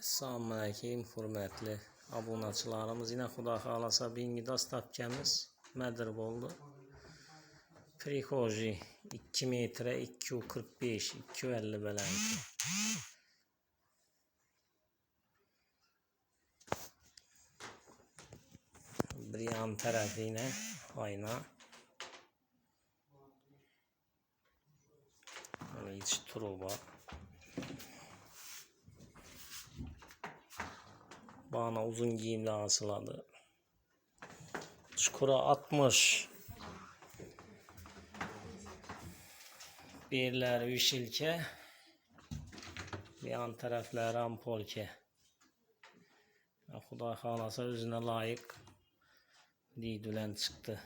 Assalamualaikum hürmetli abunəçilərimiz. Yine Xuda xalasa Bingidas tapkəmiz mədir oldu. Prixoji 2 metre 245 250 belənki. Bir yan tarafı yine ayna. İç truba. Bana uzun giyimli asıladı. Çukura 60. Birler vişilke. Bir yan taraflar ampolke. Xuda xalasa özüne layık didülen çıktı.